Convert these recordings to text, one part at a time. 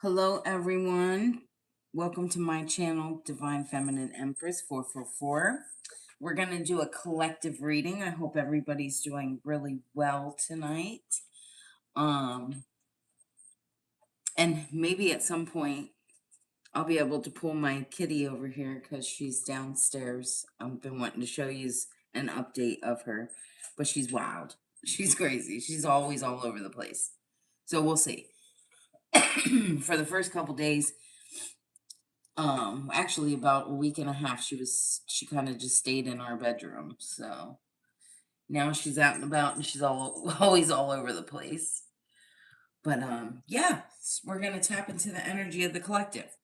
Hello, everyone. Welcome to my channel, Divine Feminine Empress 444. We're going to do a collective reading. I hope everybody's doing really well tonight. And maybe at some point I'll be able to pull my kitty over here because she's downstairs. I've been wanting to show you an update of her, but she's wild. She's crazy. She's always all over the place. So we'll see. For the first couple days, actually about a week and a half, she kind of just stayed in our bedroom. So now she's out and about and she's always all over the place. But yeah, we're gonna tap into the energy of the collective.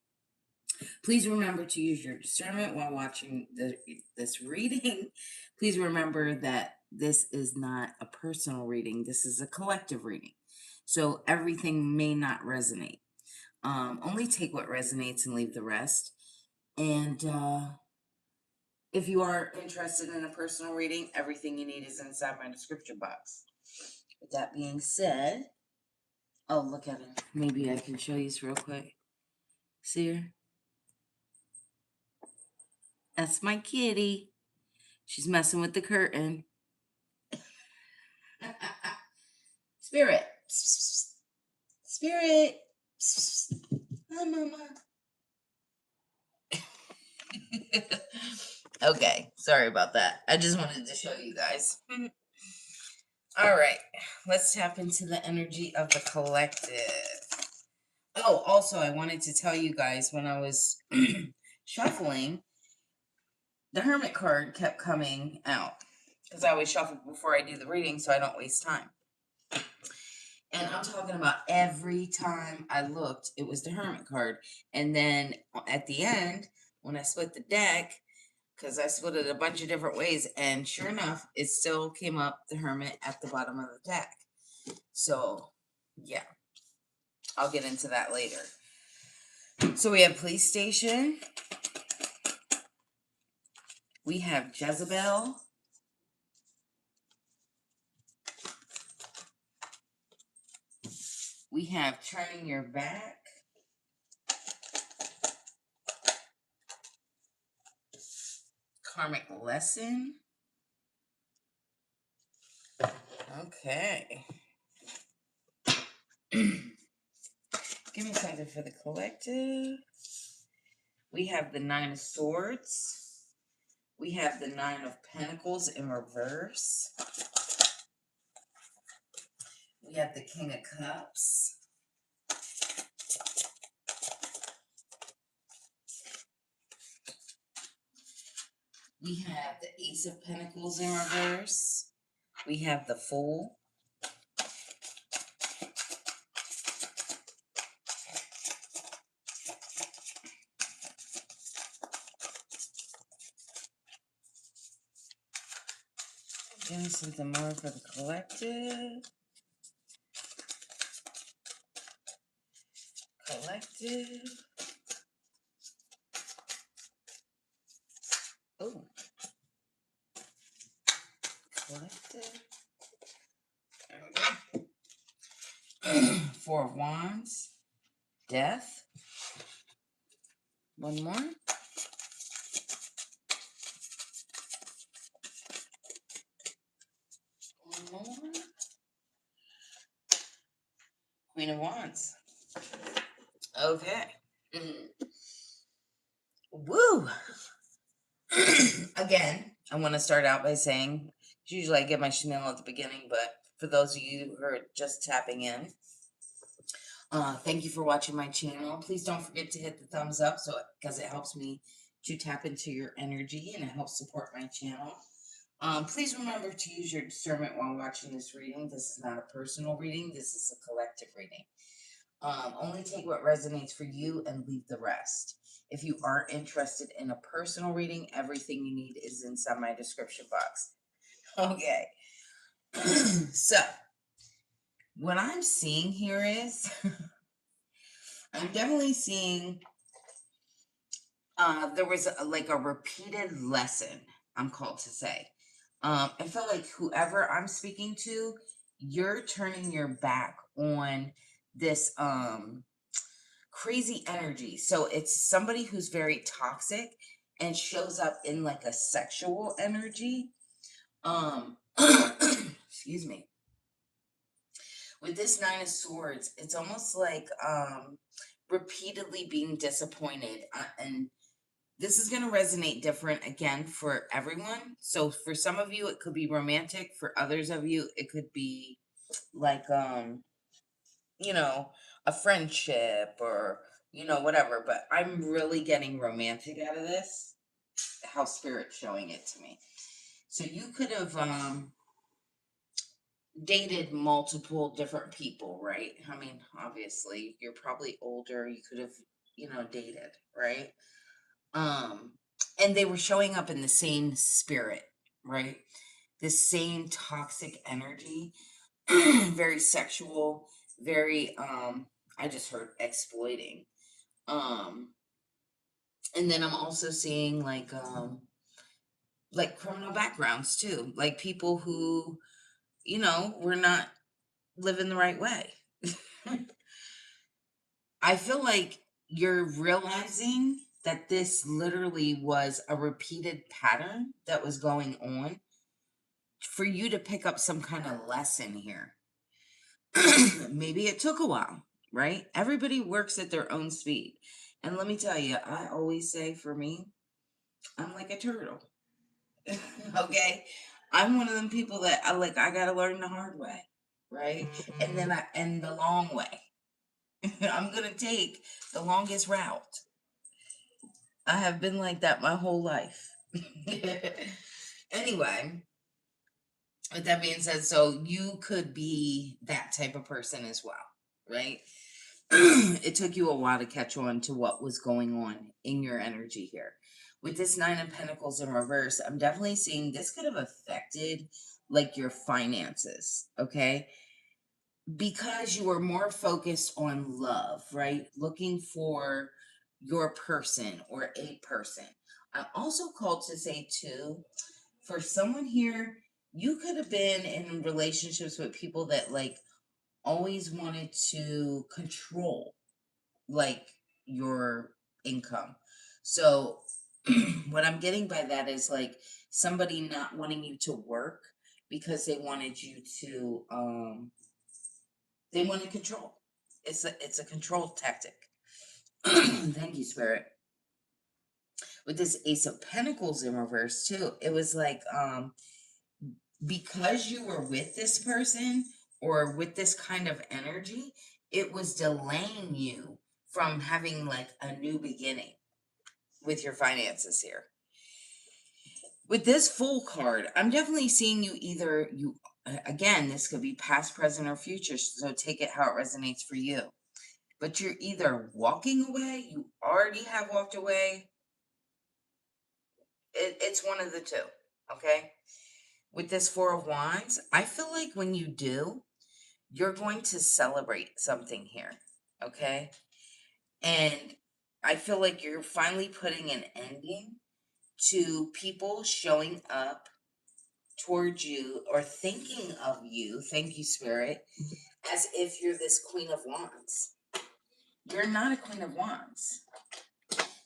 Please remember to use your discernment while watching this reading. Please remember that this is not a personal reading. This is a collective reading. So everything may not resonate. Only take what resonates and leave the rest. And if you are interested in a personal reading, everything you need is inside my description box. With that being said, oh, look at it. Maybe I can show you this real quick. See her? That's my kitty. She's messing with the curtain. Spirit. Spirit. Hi, Mama. Okay, sorry about that. I just wanted to show you guys. All right, let's tap into the energy of the collective. Oh, also, I wanted to tell you guys when I was shuffling, the Hermit card kept coming out because I always shuffle before I do the reading so I don't waste time. And I'm talking about every time I looked, it was the Hermit card. And then at the end, when I split the deck, because I split it a bunch of different ways, and sure enough, it still came up the Hermit at the bottom of the deck. So, yeah, I'll get into that later. So we have police station. We have Jezebel. We have turning your back. Karmic lesson. Okay. Give me something for the collective. We have the Nine of Swords. We have the Nine of Pentacles in reverse. We have the King of Cups. We have the Ace of Pentacles in reverse. We have the Fool. Give me something more for the collective. Collective. Oh. Collective. There we go. Four of Wands. Death. One more. One more. Queen of Wands. Okay. Woo! Again, I want to start out by saying, usually I give my spiel at the beginning, but for those of you who are just tapping in, thank you for watching my channel. Please don't forget to hit the thumbs up because it helps me to tap into your energy and it helps support my channel. Please remember to use your discernment while watching this reading. This is not a personal reading. This is a collective reading. Only take what resonates for you and leave the rest. If you aren't interested in a personal reading, everything you need is inside my description box. Okay. So, what I'm seeing here is, I'm definitely seeing, there was like a repeated lesson, I'm called to say. I feel like whoever I'm speaking to, you're turning your back on this crazy energy. So it's somebody who's very toxic and shows up in like a sexual energy. Excuse me. With this Nine of Swords, it's almost like repeatedly being disappointed. And this is going to resonate different again for everyone. So for some of you, it could be romantic. For others of you, it could be like, you know, a friendship or, whatever. But I'm really getting romantic out of this, how Spirit's showing it to me. So you could have dated multiple different people, right? I mean, obviously, you're probably older. You could have, dated, right? Um, and they were showing up in the same spirit, right? The same toxic energy, very sexual, very I just heard exploiting. Um, and then I'm also seeing like criminal backgrounds too, like people who, were not living the right way. I feel like you're realizing that this literally was a repeated pattern that was going on for you to pick up some kind of lesson here. Maybe it took a while, right? Everybody works at their own speed. And let me tell you, I always say for me, I'm like a turtle. Okay? I'm one of them people that I got to learn the hard way, right? And then and the long way. I'm going to take the longest route. I have been like that my whole life. Anyway, with that being said, so you could be that type of person as well, right? It took you a while to catch on to what was going on in your energy here. With this Nine of Pentacles in reverse, I'm definitely seeing this could have affected like your finances, okay? Because you were more focused on love, right? Looking for your person or a person. I'm also called to say, too, for someone here, you could have been in relationships with people that like always wanted to control like your income. So, what I'm getting by that is like somebody not wanting you to work because they wanted you to, they want to control. It's a control tactic. Thank you, Spirit. With this Ace of Pentacles in reverse too, it was like because you were with this person or with this kind of energy, it was delaying you from having like a new beginning with your finances here. With this Fool card, I'm definitely seeing you either again, this could be past, present, or future, so take it how it resonates for you. But you're either walking away, you already have walked away. It's one of the two, okay? With this Four of Wands, I feel like when you do, you're going to celebrate something here, okay? And I feel like you're finally putting an ending to people showing up towards you or thinking of you, thank you, Spirit, as if you're this Queen of Wands. You're not a Queen of Wands.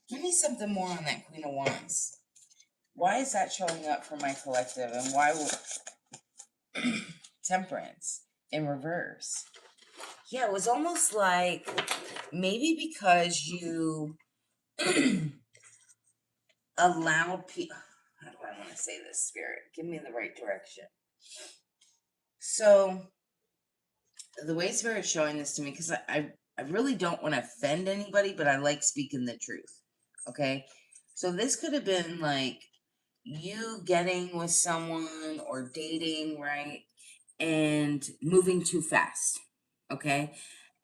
Give me something more on that Queen of Wands. Why is that showing up for my collective? And why would Temperance in reverse? Yeah, it was almost like maybe because you allowed people. How do I want to say this, Spirit? Give me the right direction. So, the way Spirit's showing this to me, because I really don't want to offend anybody, but I like speaking the truth. Okay? So, this could have been like you getting with someone or dating, right? And moving too fast. Okay?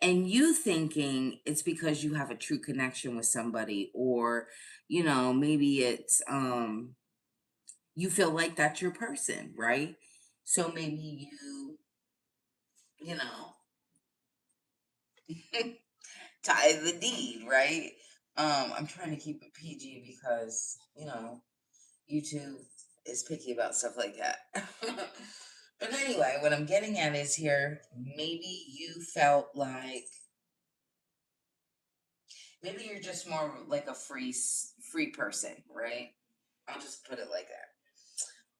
And you thinking it's because you have a true connection with somebody, or maybe it's you feel like that's your person, right? So maybe you know tie the deed, right? I'm trying to keep it PG because YouTube is picky about stuff like that. But anyway, what I'm getting at is here, maybe you felt like Maybe you're just more like a free person, right? I'll just put it like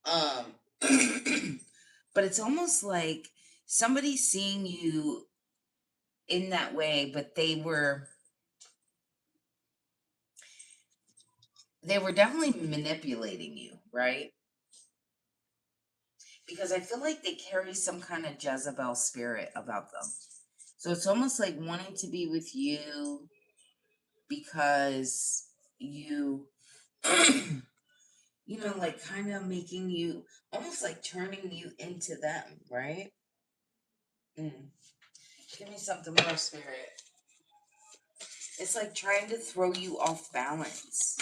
that. But it's almost like somebody seeing you in that way, but they were definitely manipulating you, right? Because I feel like they carry some kind of Jezebel spirit about them. So it's almost like wanting to be with you because you, like kind of making you, almost like turning you into them, right? Mm. Give me something more, spirit. It's like trying to throw you off balance,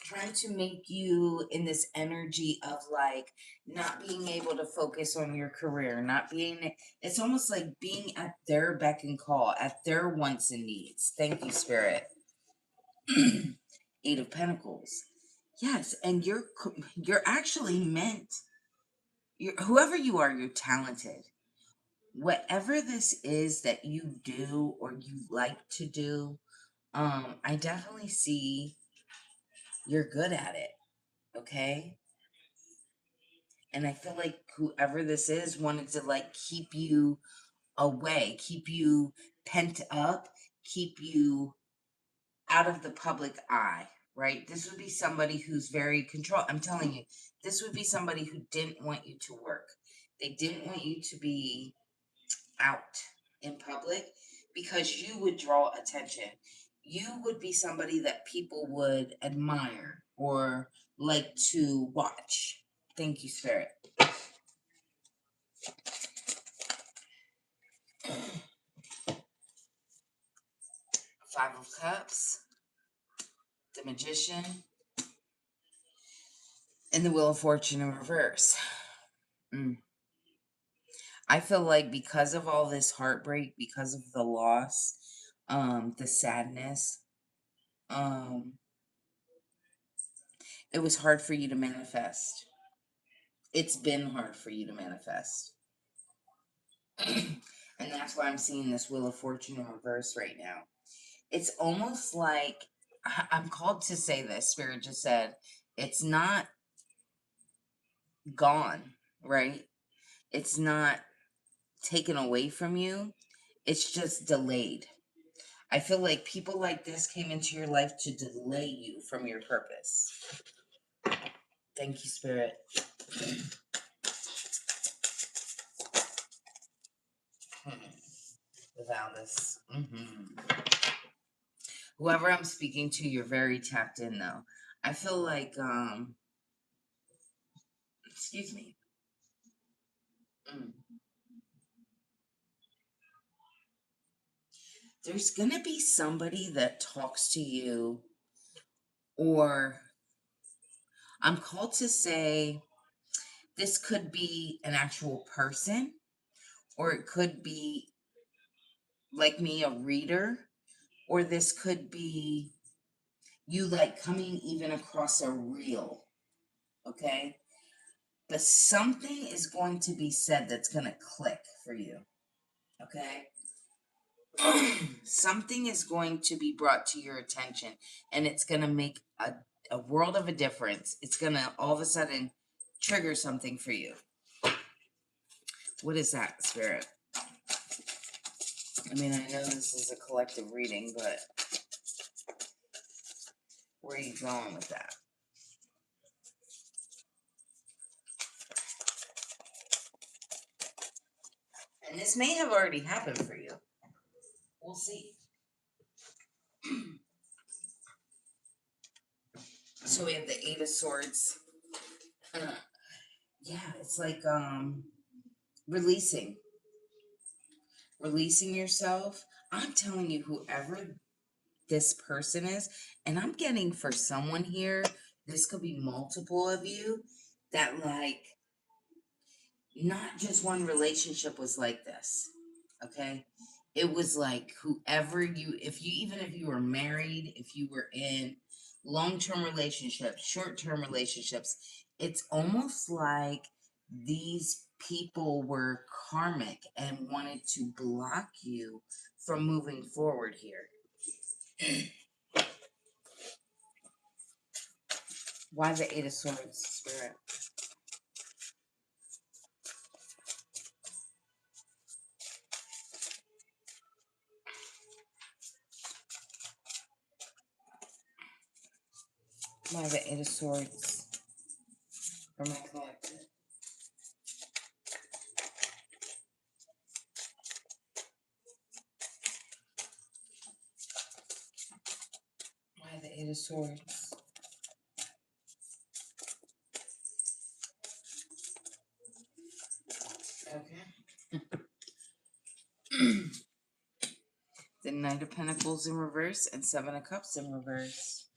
trying to make you in this energy of like not being able to focus on your career, not being, it's almost like being at their beck and call, at their wants and needs. Thank you, Spirit. Eight of Pentacles. Yes, and you're actually meant, whoever you are, you're talented. Whatever this is that you do or you like to do, I definitely see you're good at it, okay? And I feel like whoever this is wanted to like keep you away, keep you pent up, keep you out of the public eye, right? This would be somebody who's very control. I'm telling you, this would be somebody who didn't want you to work. They didn't want you to be out in public because you would draw attention. You would be somebody that people would admire or like to watch. Thank you, Spirit. Five of Cups, the Magician, and the Wheel of Fortune in reverse. Mm. I feel like because of all this heartbreak, because of the loss, the sadness, um, it was hard for you to manifest. It's been hard for you to manifest. And that's why I'm seeing this Wheel of Fortune in reverse right now. It's almost like I'm called to say this. Spirit just said it's not gone, right? It's not taken away from you, it's just delayed. I feel like people like this came into your life to delay you from your purpose. Thank you, Spirit. Without this. Whoever I'm speaking to, you're very tapped in though. I feel like, excuse me. Mm. There's gonna be somebody that talks to you, or I'm called to say this could be an actual person, or it could be like me, a reader, or this could be you like coming even across a reel, okay? But something is going to be said that's going to click for you, okay? Something is going to be brought to your attention and it's going to make a world of a difference. It's going to all of a sudden trigger something for you. What is that, Spirit? I mean, I know this is a collective reading, but where are you going with that? And this may have already happened for you. We'll see. So we have the Eight of Swords. Yeah, it's like releasing. Releasing yourself. I'm telling you, whoever this person is, and I'm getting for someone here, this could be multiple of you, that like not just one relationship was like this. Okay? It was like whoever you, if you were married, if you were in long-term relationships, short-term relationships, it's almost like these people were karmic and wanted to block you from moving forward here. Why the Eight of Swords, Spirit? Why the Eight of Swords for my collective? Why the Eight of Swords? Okay. The Knight of Pentacles in reverse and Seven of Cups in reverse.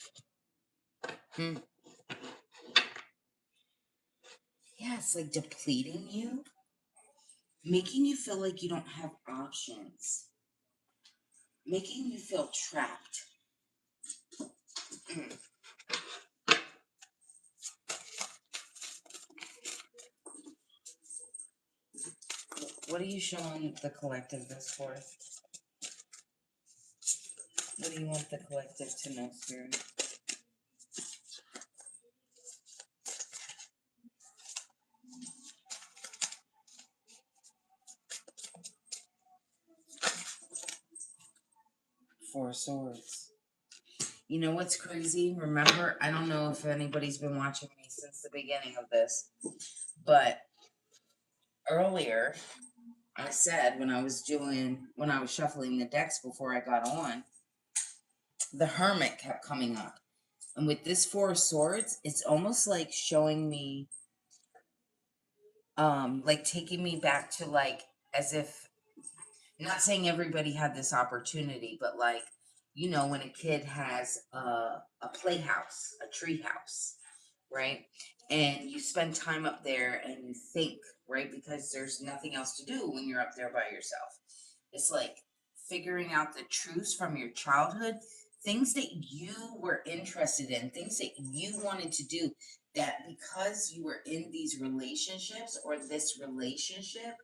Yeah, it's like depleting you, making you feel like you don't have options, making you feel trapped. What are you showing the collective this for? What do you want the collective to know, Spirit? Four of Swords. You know what's crazy? Remember, I don't know if anybody's been watching me since the beginning of this, but earlier I said when I was shuffling the decks before I got on, the Hermit kept coming up. And with this Four of Swords, it's almost like showing me, like taking me back to like, as if, not saying everybody had this opportunity, but like, you know, when a kid has a playhouse, a tree house, right? And you spend time up there and you think, right? Because there's nothing else to do when you're up there by yourself. It's like figuring out the truths from your childhood, things that you were interested in, things that you wanted to do, that because you were in these relationships or this relationship,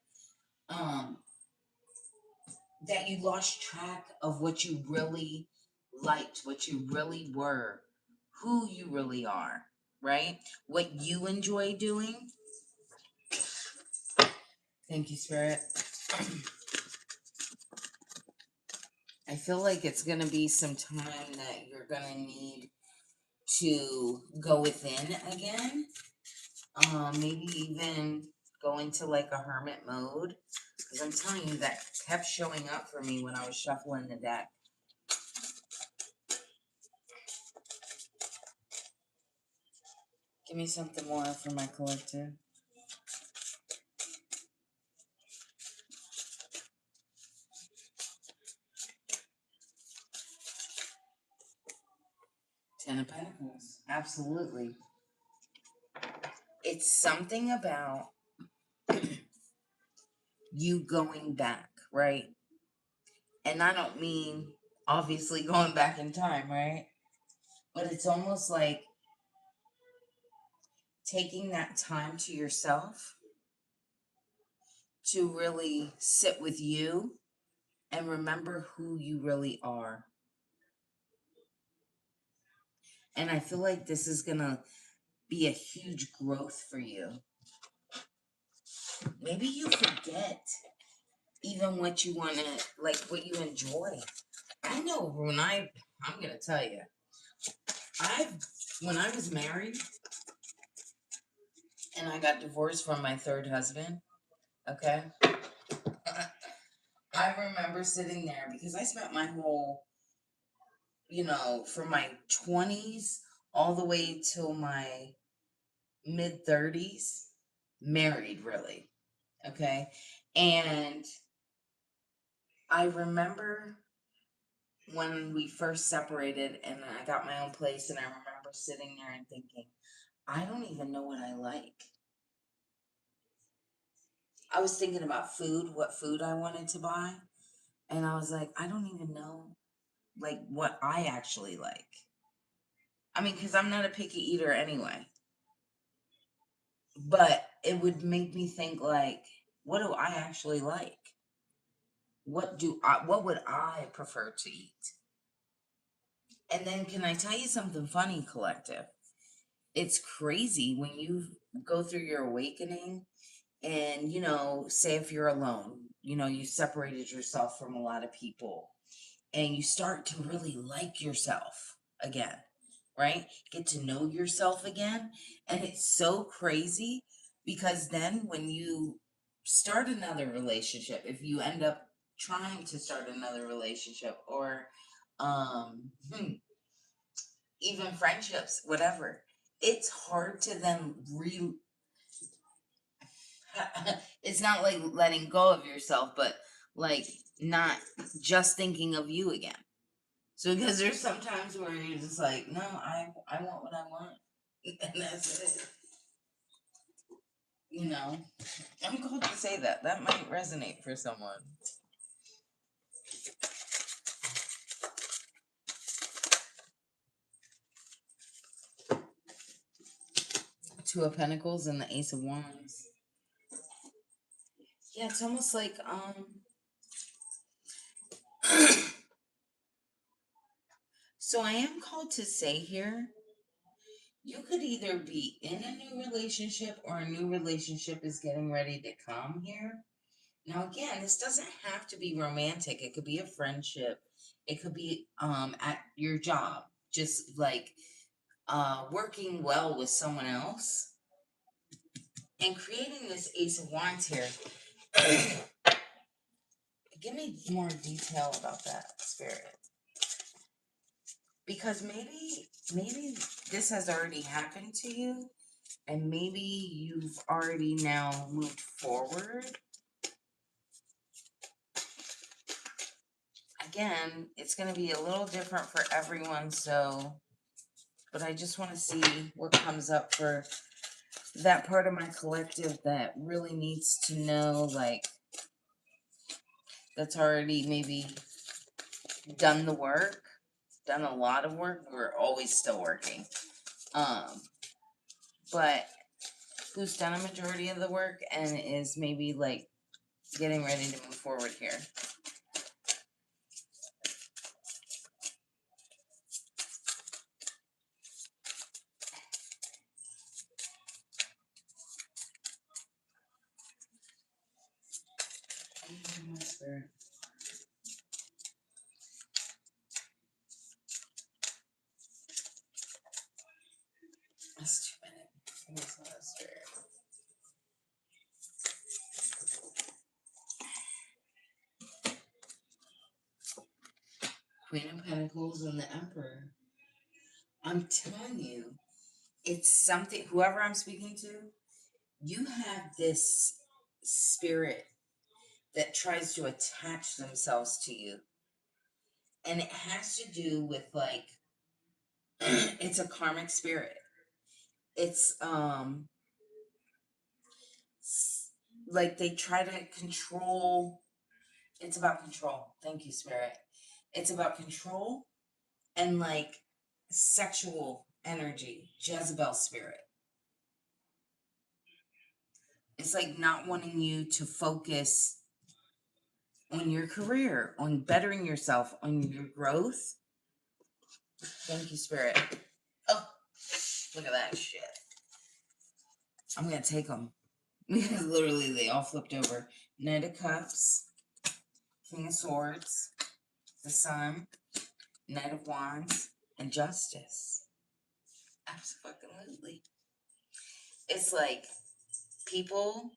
that you lost track of what you really liked, what you really were, who you really are, right? What you enjoy doing. Thank you, Spirit. I feel like it's going to be some time that you're going to need to go within again. Maybe even go into like a hermit mode. Because I'm telling you, that kept showing up for me when I was shuffling the deck. Give me something more for my collective. Ten of Pentacles. Absolutely. It's something about you going back, right? And I don't mean obviously going back in time, right? But it's almost like taking that time to yourself to really sit with you and remember who you really are. And I feel like this is going to be a huge growth for you. Maybe you forget even what you want to, like what you enjoy. I know I'm going to tell you, when I was married and I got divorced from my third husband, okay, I remember sitting there because I spent my whole, from my 20s all the way till my mid 30s married, really, okay, and I remember when we first separated and I got my own place, and I remember sitting there and thinking, I don't even know what I like. I was thinking about food, what food I wanted to buy, and I was like, I don't even know like what I actually like. I mean, because I'm not a picky eater anyway. But it would make me think like, what do I actually like? What would I prefer to eat? And then can I tell you something funny, collective? it's crazy when you go through your awakening and, say if you're alone, you separated yourself from a lot of people and you start to really like yourself again, right? Get to know yourself again. And it's so crazy because then when you start another relationship, if you end up trying to start another relationship or um even friendships, whatever, it's hard to then it's not like letting go of yourself, but like not just thinking of you again. So because there's sometimes where you're just like, no, I want what I want, and that's it. You know, I'm called to say that. That might resonate for someone. Two of Pentacles and the Ace of Wands. Yeah, it's almost like So I am called to say here, you could either be in a new relationship or a new relationship is getting ready to come here. Now again, this doesn't have to be romantic. It could be a friendship. It could be at your job, just like working well with someone else and creating this Ace of Wands here. Give me more detail about that, Spirit. Because maybe this has already happened to you and maybe you've already now moved forward. Again, it's going to be a little different for everyone, so, but I just want to see what comes up for that part of my collective that really needs to know, like, that's already maybe done the work, done a lot of work. We're always still working. But who's done a majority of the work and is maybe like getting ready to move forward here. That's too many. That's not a spirit. Queen of Pentacles and the Emperor. I'm telling you, it's something, whoever I'm speaking to, you have this spirit that tries to attach themselves to you. And it has to do with like, it's a karmic spirit. It's, like they try to control. It's about control. Thank you, Spirit. It's about control and like sexual energy, Jezebel spirit. It's like not wanting you to focus on your career, on bettering yourself, on your growth. Thank you, Spirit. Oh, look at that shit. I'm going to take them. Because literally they all flipped over. Knight of Cups, King of Swords, the Sun, Knight of Wands, and Justice. Absolutely. It's like people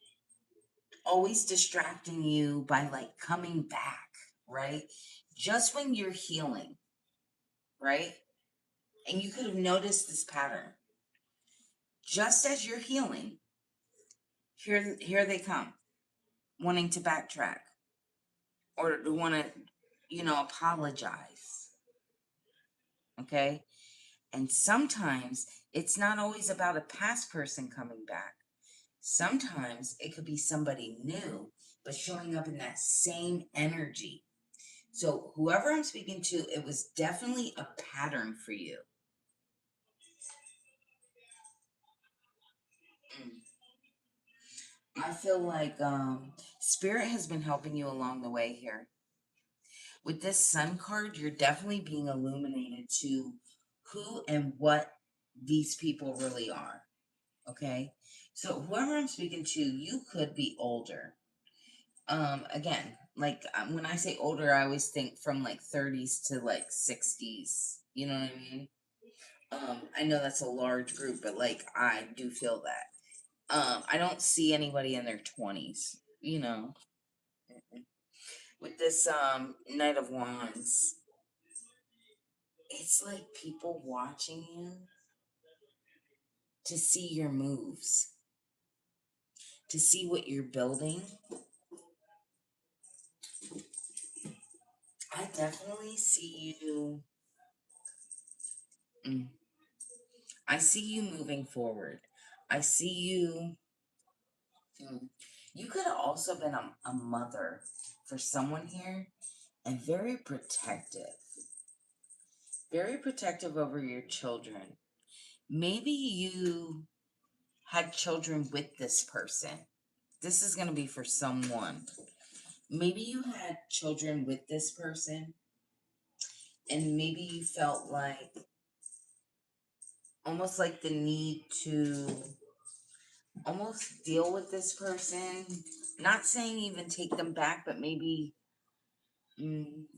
always distracting you by like coming back, right? Just when you're healing, right? And you could have noticed this pattern. Just as you're healing, here they come, wanting to backtrack or to want to, apologize. Okay? And sometimes it's not always about a past person coming back. Sometimes it could be somebody new, but showing up in that same energy. So whoever I'm speaking to, it was definitely a pattern for you. I feel like Spirit has been helping you along the way here. With this Sun card, you're definitely being illuminated to who and what these people really are. Okay? So whoever I'm speaking to, you could be older. Again, like when I say older, I always think from like 30s to like 60s. You know what I mean? I know that's a large group, but like I do feel that. I don't see anybody in their 20s, you know. With this Knight of Wands, it's like people watching you to see your moves, to see what you're building. I definitely see you. mm, I see you moving forward. I see you. You could have also been a mother for someone here and very protective over your children. Maybe you had children with this person. This is going to be for someone. Maybe you had children with this person, and maybe you felt like almost like the need to almost deal with this person. Not saying even take them back, but maybe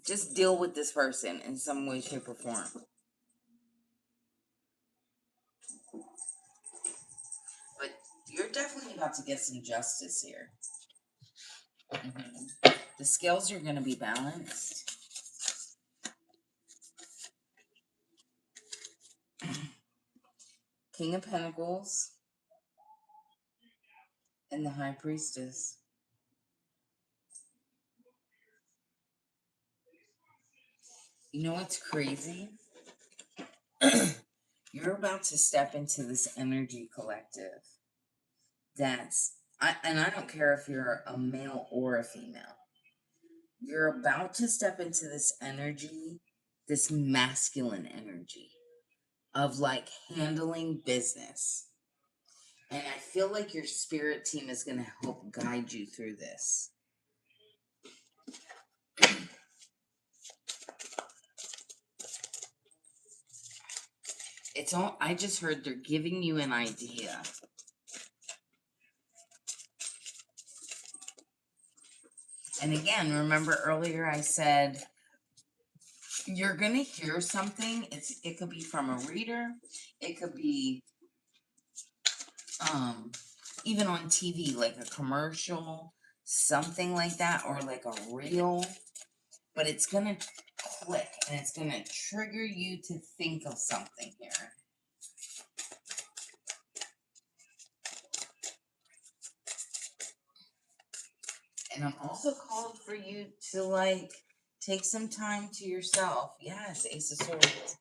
just deal with this person in some way, shape, or form. But you're definitely about to get some justice here. The scales are going to be balanced. King of Pentacles and the High Priestess. You know what's crazy? You're about to step into this energy collective and I don't care if you're a male or a female. You're about to step into this energy, this masculine energy of like handling business. And I feel like your spirit team is going to help guide you through this. I just heard they're giving you an idea. And again, remember earlier I said you're going to hear something. It could be from a reader. It could be even on TV, like a commercial, something like that, or like a reel. But it's going to click and it's going to trigger you to think of something here. And I'm also calling for you to like take some time to yourself. Yes, Ace of Swords.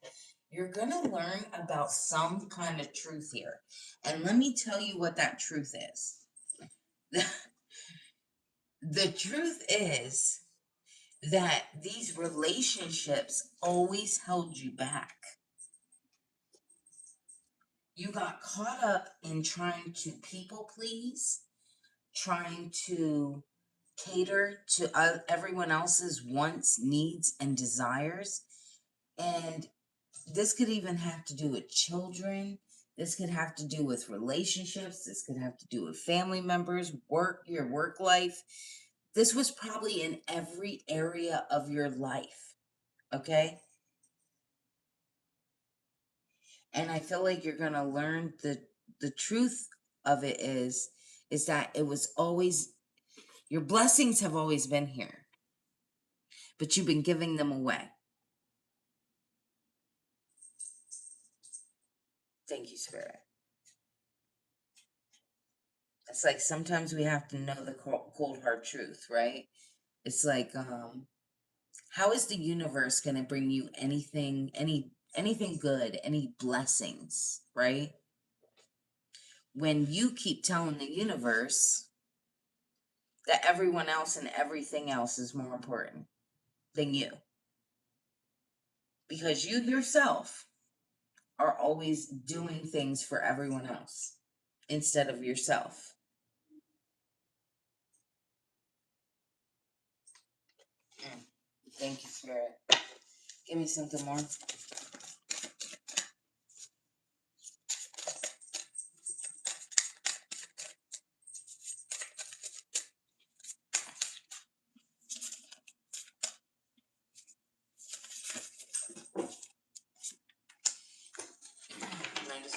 You're going to learn about some kind of truth here. And let me tell you what that truth is. The truth is that these relationships always held you back. You got caught up in trying to people please, trying to cater to everyone else's wants, needs, and desires. And this could even have to do with children. This could have to do with relationships. This could have to do with family members, your work life. This was probably in every area of your life. Okay? And I feel like you're going to learn the truth of it is that it was always your blessings have always been here, but you've been giving them away. Thank you, Spirit. It's like sometimes we have to know the cold hard truth, right? It's like, how is the universe going to bring you anything good, any blessings, right? When you keep telling the universe that everyone else and everything else is more important than you. Because you yourself are always doing things for everyone else instead of yourself. Thank you, Spirit. Give me something more.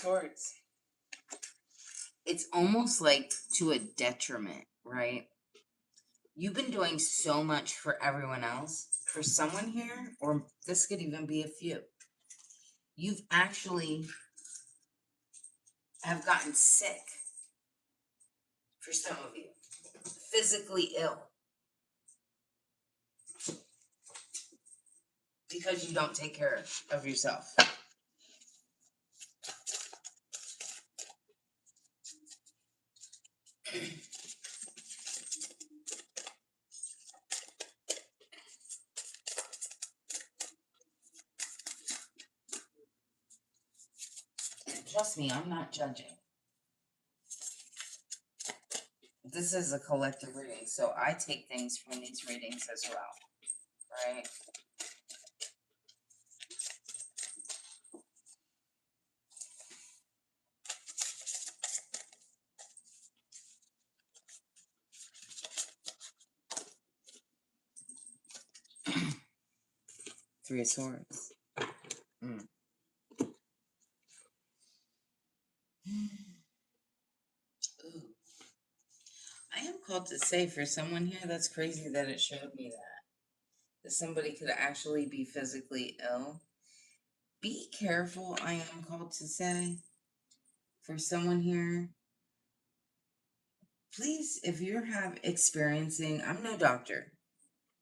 Swords. It's almost like to a detriment, right? You've been doing so much for everyone else. For someone here, or this could even be a few, you've actually have gotten sick. For some of you, physically ill, because you don't take care of yourself. Trust me, I'm not judging. This is a collective reading, so I take things from these readings as well, right? Three of Swords. Mm. Ooh. I am called to say, for someone here, that's crazy that it showed me that somebody could actually be physically ill. Be careful, I am called to say, for someone here. Please, if you're experiencing, I'm no doctor,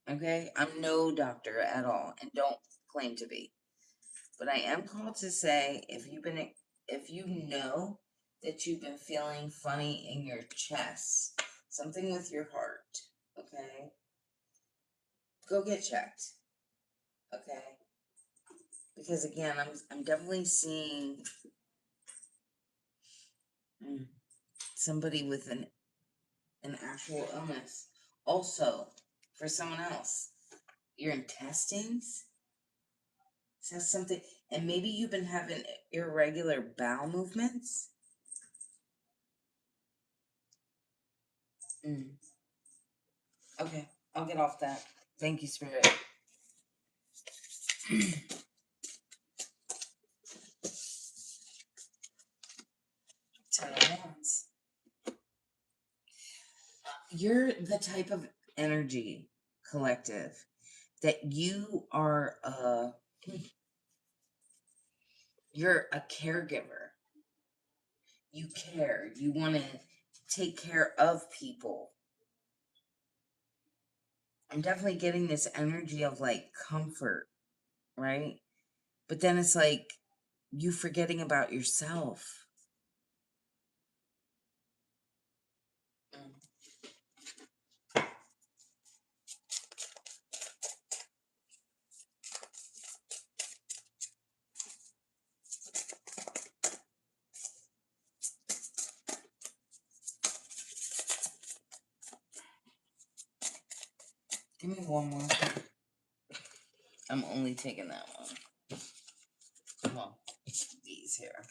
okay? I'm no doctor at all, and don't claim to be. But I am called to say, if you know that you've been feeling funny in your chest, something with your heart, okay? Go get checked, okay? Because again, I'm definitely seeing somebody with an actual illness. Also, for someone else, your intestines. Says something, and maybe you've been having irregular bowel movements. Okay, I'll get off that. Thank you, Spirit. Ten of Wands. You're the type of energy collective that you're a caregiver. You care. You want to take care of people. I'm definitely getting this energy of like comfort, right? But then it's like you forgetting about yourself. Give me one more. I'm only taking that one. Well, these here.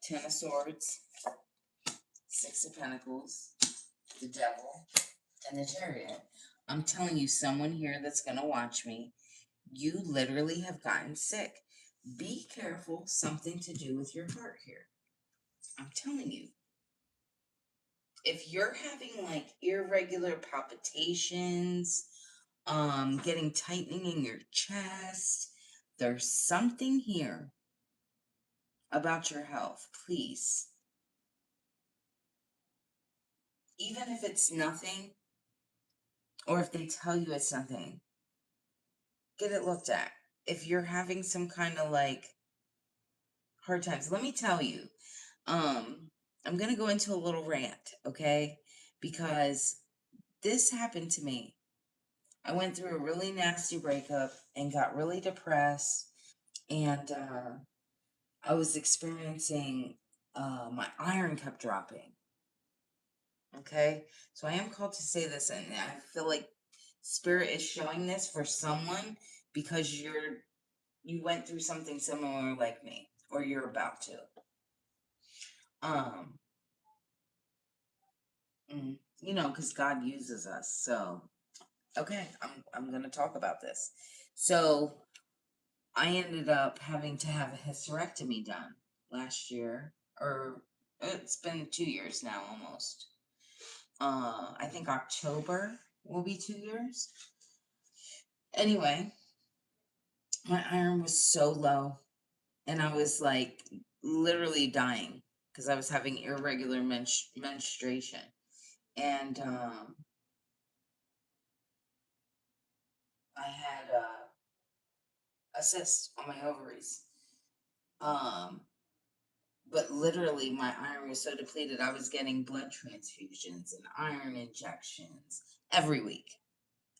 Ten of Swords, Six of Pentacles, the Devil, and the Chariot. I'm telling you, someone here that's going to watch me, you literally have gotten sick. Be careful, something to do with your heart here. I'm telling you. If you're having like irregular palpitations, getting tightening in your chest, there's something here about your health. Please, even if it's nothing, or if they tell you it's nothing, get it looked at. If you're having some kind of like hard times, let me tell you, I'm gonna go into a little rant, okay? Because this happened to me. I went through a really nasty breakup and got really depressed, and I was experiencing my iron kept dropping. Okay, so I am called to say this, and I feel like Spirit is showing this for someone because you went through something similar like me, or you're about to. Um, because God uses us. So, okay, I'm gonna talk about this. So, I ended up having to have a hysterectomy done last year, or it's been 2 years now almost. I think October will be 2 years. Anyway, my iron was so low, and I was like literally dying because I was having irregular menstruation, and I had a cyst on my ovaries. Um, but literally, my iron was so depleted, I was getting blood transfusions and iron injections every week,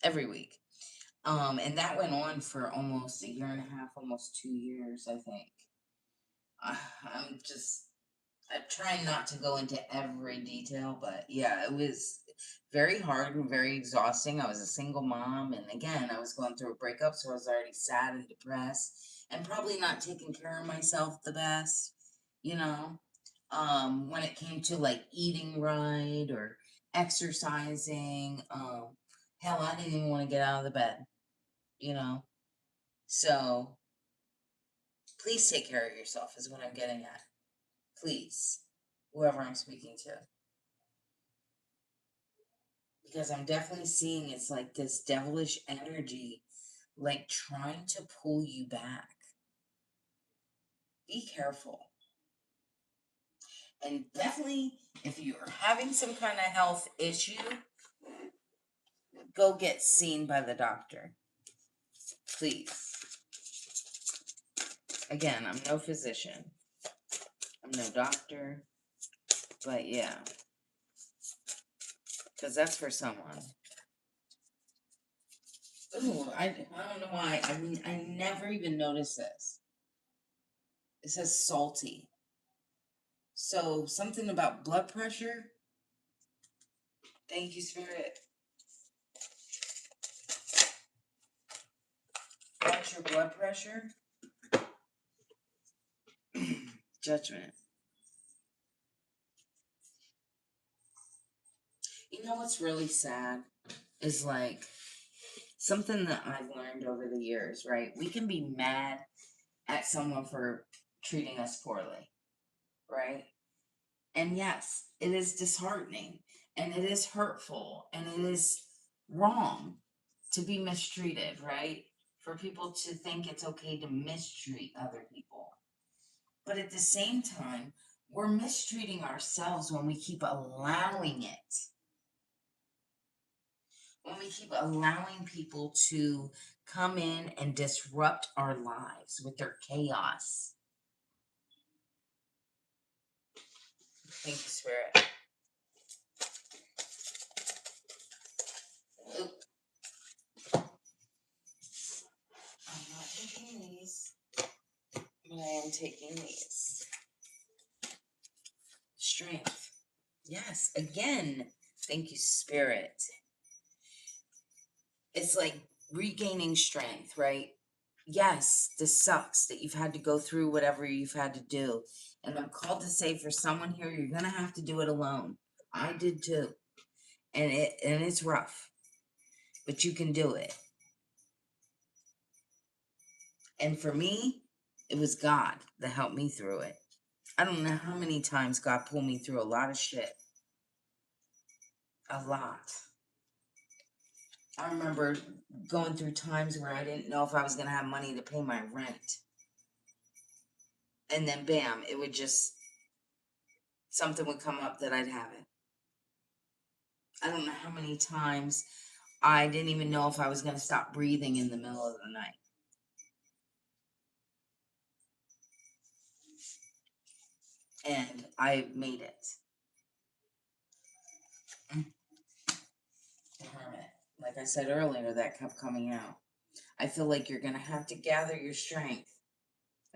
every week. And that went on for almost a year and a half, almost 2 years, I think. I'm just, I try not to go into every detail, but yeah, it was very hard and very exhausting. I was a single mom, and again, I was going through a breakup, so I was already sad and depressed, and probably not taking care of myself the best, you know. When it came to like eating right or exercising, hell, I didn't even want to get out of the bed, you know. So please take care of yourself, is what I'm getting at. Please, whoever I'm speaking to. Because I'm definitely seeing it's like this devilish energy, like trying to pull you back. Be careful. And definitely, if you're having some kind of health issue, go get seen by the doctor. Please. Again, I'm no physician, I'm no doctor, but yeah, because that's for someone. Ooh, I don't know why. I mean, I never even noticed this. It says salty. So something about blood pressure. Thank you, Spirit. Watch your blood pressure. Judgment. You know what's really sad is like something that I've learned over the years, right? We can be mad at someone for treating us poorly, right? And yes, it is disheartening and it is hurtful and it is wrong to be mistreated, right? For people to think it's okay to mistreat other people. But at the same time, we're mistreating ourselves when we keep allowing it. When we keep allowing people to come in and disrupt our lives with their chaos. Thank you, Spirit. Oop. I'm not taking these, but I am taking these. Strength. Yes, again. Thank you, Spirit. It's like regaining strength, right? Yes, this sucks that you've had to go through whatever you've had to do. And I'm called to say for someone here, you're going to have to do it alone. I did too. And it's rough. But you can do it. And for me, it was God that helped me through it. I don't know how many times God pulled me through a lot of shit. A lot. I remember going through times where I didn't know if I was going to have money to pay my rent. And then bam, it would just, something would come up that I'd have it. I don't know how many times I didn't even know if I was going to stop breathing in the middle of the night. And I made it. The Hermit. Like I said earlier, that kept coming out. I feel like you're going to have to gather your strength.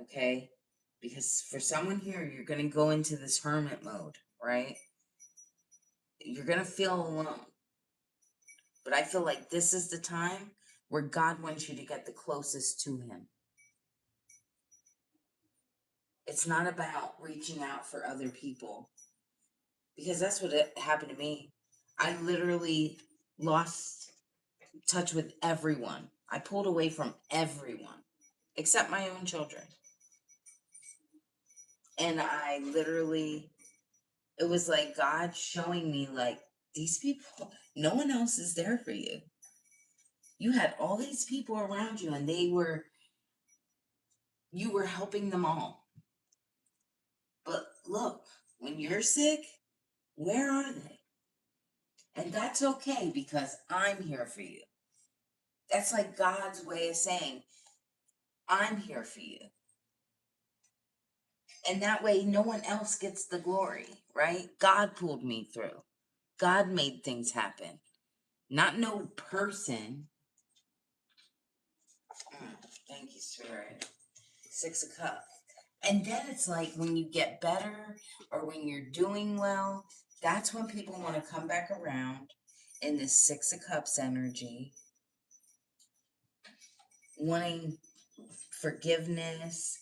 Okay? Because for someone here, you're going to go into this hermit mode, right? You're going to feel alone. But I feel like this is the time where God wants you to get the closest to Him. It's not about reaching out for other people. Because that's what happened to me. I literally lost touch with everyone. I pulled away from everyone. except my own children. And I literally, it was like God showing me, like, these people, no one else is there for you. You had all these people around you, and you were helping them all. But look, when you're sick, where are they? And that's okay, because I'm here for you. That's like God's way of saying, I'm here for you. And that way, no one else gets the glory, right? God pulled me through. God made things happen. Not no person. Thank you, Spirit. 6 of Cups. And then it's like when you get better or when you're doing well, that's when people want to come back around in this 6 of Cups energy, wanting forgiveness.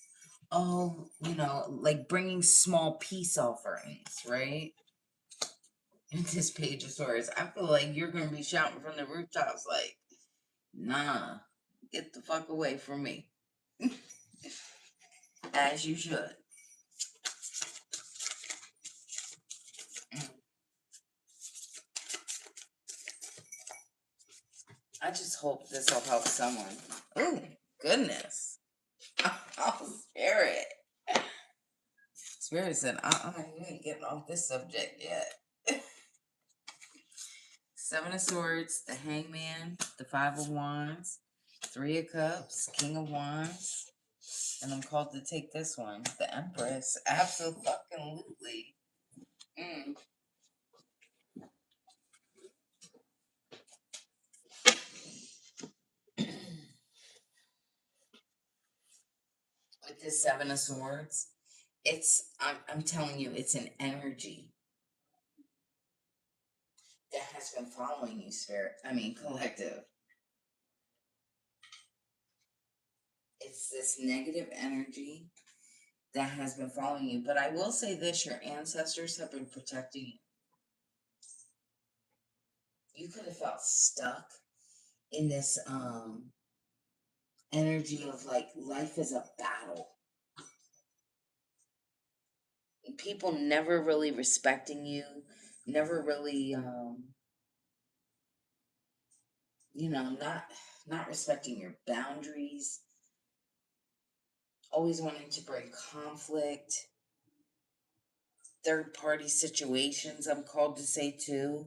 Oh, like bringing small peace offerings, right? In this Page of Swords, I feel like you're going to be shouting from the rooftops like, nah, get the fuck away from me. As you should. I just hope this will help someone. Oh, goodness. Oh, Spirit. Spirit said, you ain't getting off this subject yet. 7 of Swords, the Hangman, the 5 of Wands, 3 of Cups, King of Wands. And I'm called to take this one, the Empress. Absolutely. With this 7 of Swords, I'm telling you, it's an energy that has been following you, collective. It's this negative energy that has been following you. But I will say this, your ancestors have been protecting you. You could have felt stuck in this energy of like life is a battle. People never really respecting you, never really not respecting your boundaries, always wanting to bring conflict, third party situations, I'm called to say too.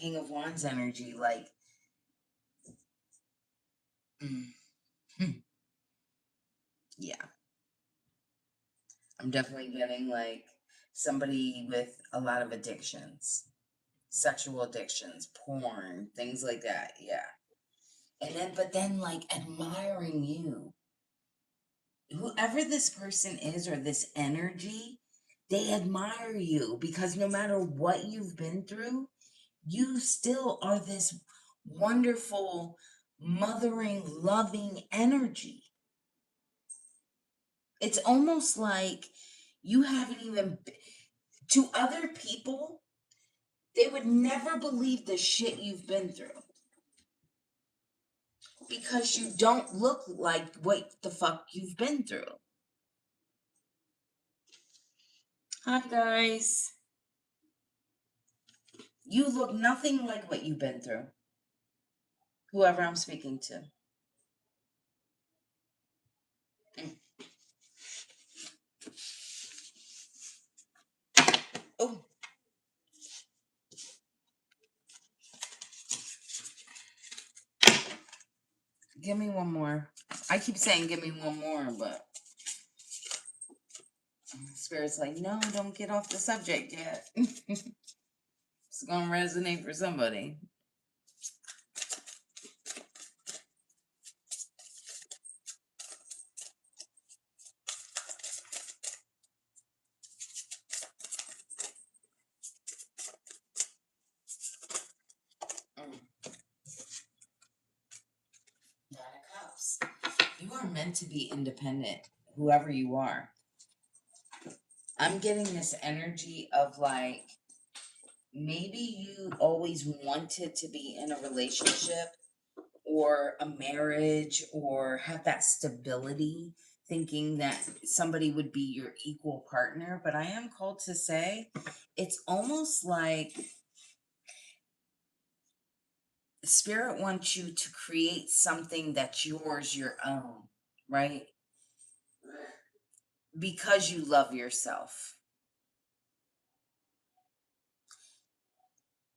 King of Wands energy, like yeah, I'm definitely getting like somebody with a lot of addictions, sexual addictions, porn, things like that. Yeah. But then like admiring you. Whoever this person is or this energy, they admire you because no matter what you've been through, you still are this wonderful, mothering, loving energy. It's almost like you haven't even, to other people, they would never believe the shit you've been through. Because you don't look like what the fuck you've been through. Hi, guys. You look nothing like what you've been through. Whoever I'm speaking to. Oh. Give me one more. I keep saying give me one more, but Spirit's like, no, don't get off the subject yet. It's going to resonate for somebody. Nine of Cups. You are meant to be independent, whoever you are. I'm getting this energy of like, maybe you always wanted to be in a relationship, or a marriage or have that stability, thinking that somebody would be your equal partner. But I am called to say it's almost like Spirit wants you to create something that's yours, your own, right? Because you love yourself.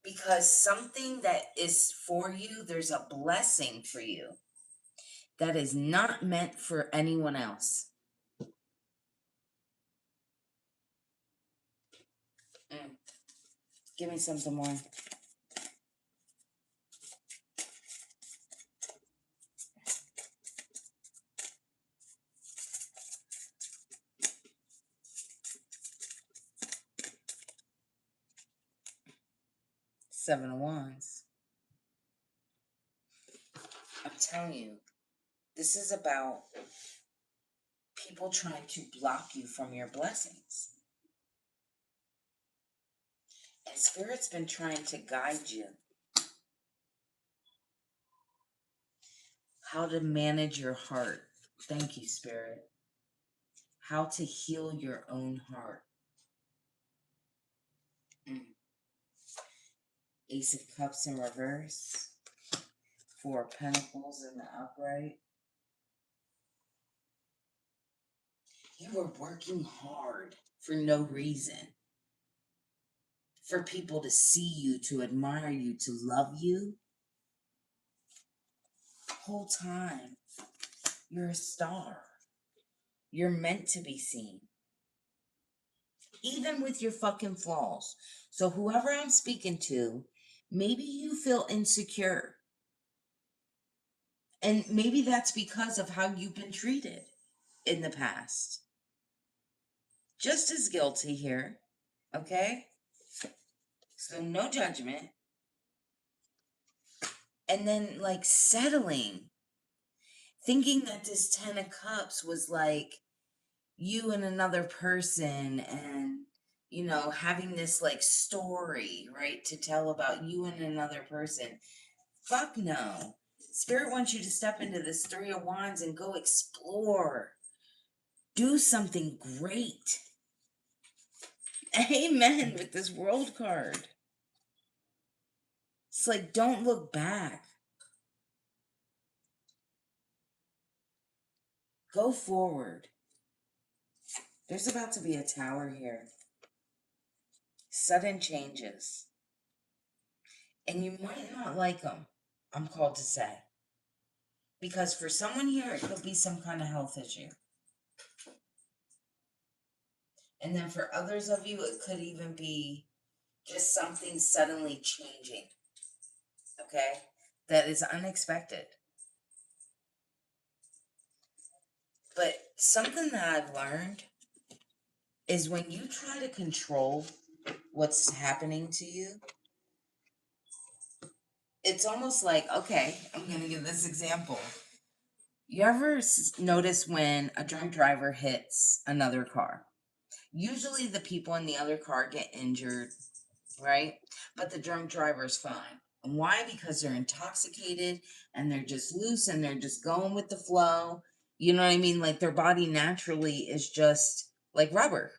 Because something that is for you, there's a blessing for you that is not meant for anyone else. Give me something more. Seven of Wands. I'm telling you, this is about people trying to block you from your blessings. And Spirit's been trying to guide you. How to manage your heart. Thank you, Spirit. How to heal your own heart. Ace of Cups in reverse. Four of Pentacles in the upright. You are working hard for no reason. For people to see you, to admire you, to love you. Whole time, you're a star. You're meant to be seen. Even with your fucking flaws. So whoever I'm speaking to, maybe you feel insecure. And maybe that's because of how you've been treated in the past. Just as guilty here, okay? So no judgment. And then like settling. Thinking that this Ten of Cups was like you and another person and, you know, having this like story, right, to tell about you and another person. Fuck no. Spirit wants you to step into this Three of Wands and go explore. Do something great. Amen with this World card. It's like, don't look back. Go forward. There's about to be a tower here. Sudden changes. And you might not like them, I'm called to say. Because for someone here, it could be some kind of health issue. And then for others of you, it could even be just something suddenly changing. Okay? That is unexpected. But something that I've learned is when you try to control what's happening to you, it's almost like, okay, I'm going to give this example. You ever notice when a drunk driver hits another car? Usually the people in the other car get injured, right? But the drunk driver's fine. And why? Because they're intoxicated and they're just loose and they're just going with the flow. You know what I mean? Like their body naturally is just like rubber.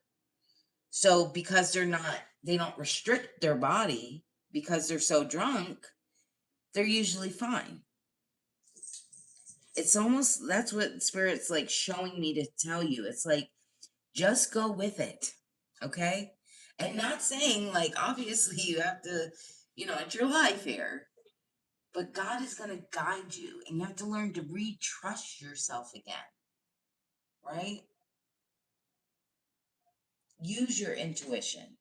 So because they don't restrict their body because they're so drunk, they're usually fine. It's almost, that's what Spirit's like showing me to tell you. It's like, just go with it. Okay? And not saying like, obviously you have to, you know, it's your life here. But God is going to guide you and you have to learn to re-trust yourself again. Right? Use your intuition.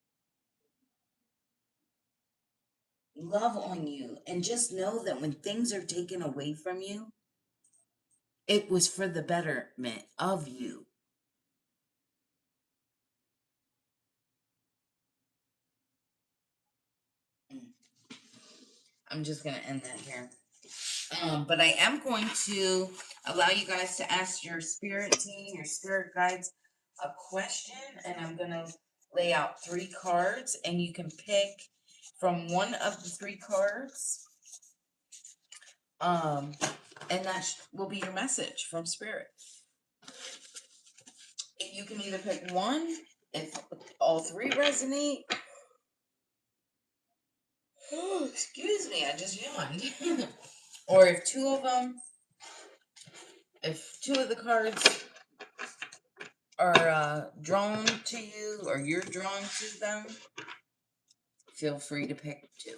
Love on you. And just know that when things are taken away from you, it was for the betterment of you. I'm just going to end that here. But I am going to allow you guys to ask your spirit team, your spirit guides, a question. And I'm going to lay out 3 cards. And you can pick from one of the 3 cards And that will be your message from Spirit. You can either pick one if all three resonate. Oh, excuse me, I just yawned. Or if two of the cards are drawn to you or you're drawn to them, feel free to pick two.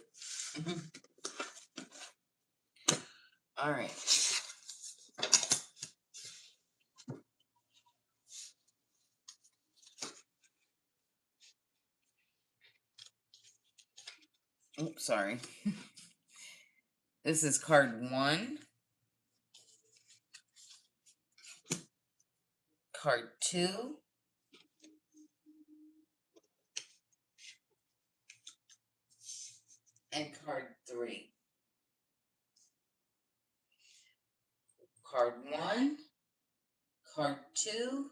All right. Oops, sorry. This is card 1, card 2, and card 3. Card 1, card 2,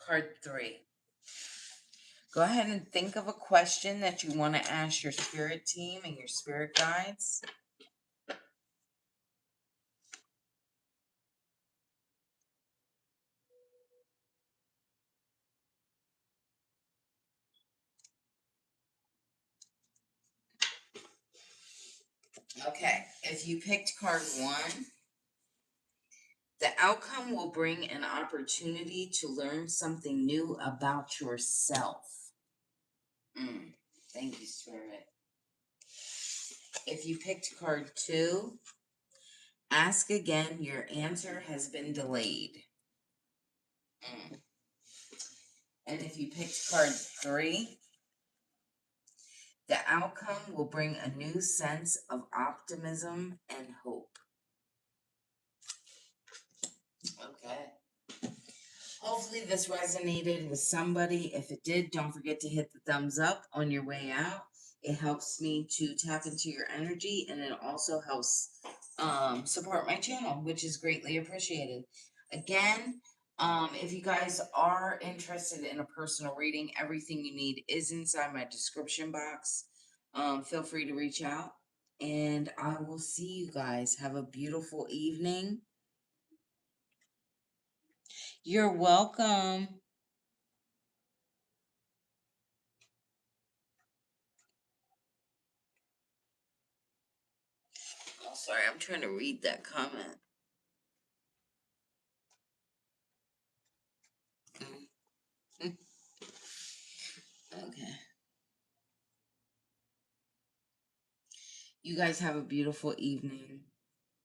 card 3. Go ahead and think of a question that you want to ask your spirit team and your spirit guides. Okay, if you picked card 1, the outcome will bring an opportunity to learn something new about yourself. Thank you, Spirit. If you picked card 2, ask again, your answer has been delayed. And if you picked card 3, the outcome will bring a new sense of optimism and hope. Okay. Hopefully this resonated with somebody. If it did, don't forget to hit the thumbs up on your way out. It helps me to tap into your energy, and it also helps support my channel, which is greatly appreciated. Again, if you guys are interested in a personal reading, everything you need is inside my description box. Feel free to reach out, and I will see you guys. Have a beautiful evening. You're welcome. Oh, sorry, I'm trying to read that comment. Okay. You guys have a beautiful evening.